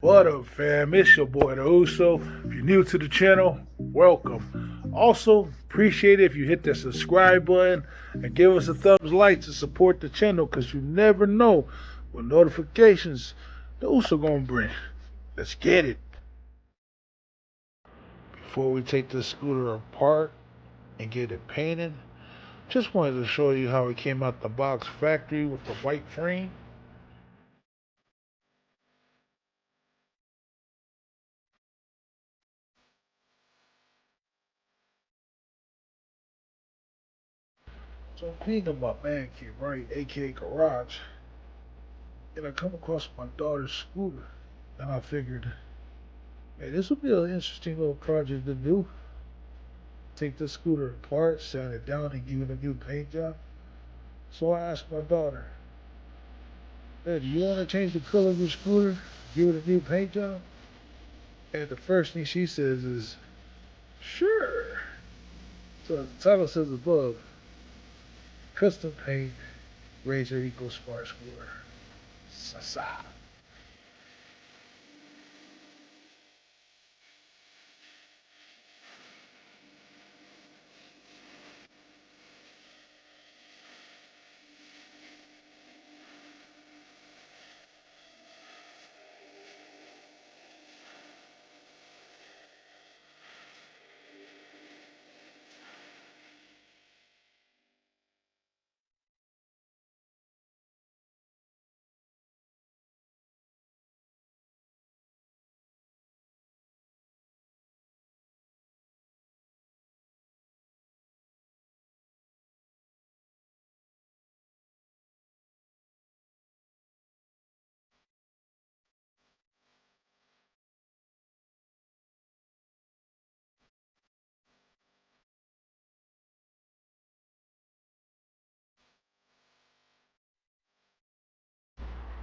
What up, fam? It's your boy DAHUSO. If you're new to the channel, welcome. Also, appreciate it if you hit that subscribe button and give us a thumbs like to support the channel, because you never know what notifications DAHUSO gonna bring. Let's get it. Before we take the scooter apart and get it painted, just wanted to show you how it came out the box factory with the white frame. So I'm cleaning my man cave, right, aka garage, and I come across my daughter's scooter. And I figured, hey, this would be an interesting little project to do. Take the scooter apart, sand it down, and give it a new paint job. So I asked my daughter, hey, do you want to change the color of your scooter, give it a new paint job? And the first thing she says is, sure. So the title says above, custom paint, Razor Ecosmart scooter. Sa-sa.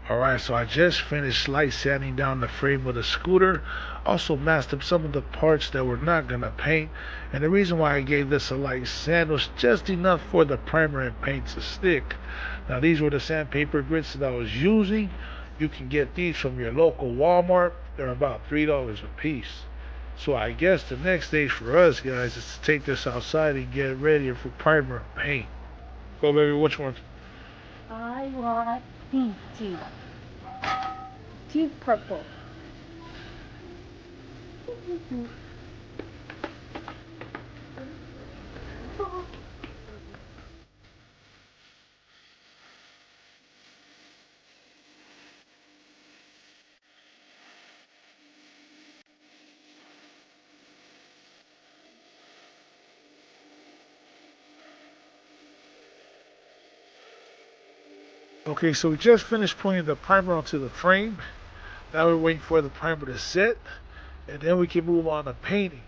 Alright, so I just finished light sanding down the frame of the scooter. Also masked up some of the parts that we're not gonna paint. And the reason why I gave this a light sand was just enough for the primer and paint to stick. Now these were the sandpaper grits that I was using. You can get these from your local Walmart. They're about $3 a piece. So I guess the next stage for us guys is to take this outside and get ready for primer and paint. Go baby, which one? I want these two. Two purple. Okay, so we just finished putting the primer onto the frame. Now we're waiting for the primer to set, and then we can move on to painting.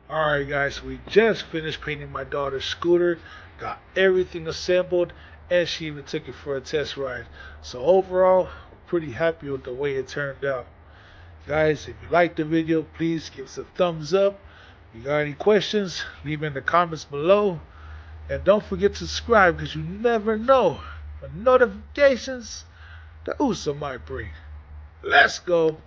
Alright guys, so we just finished painting my daughter's scooter, got everything assembled, and she even took it for a test ride. So overall, pretty happy with the way it turned out. Guys, if you liked the video, please give us a thumbs up. If you got any questions, leave them in the comments below. And don't forget to subscribe, because you never know what notifications the USA might bring. Let's go.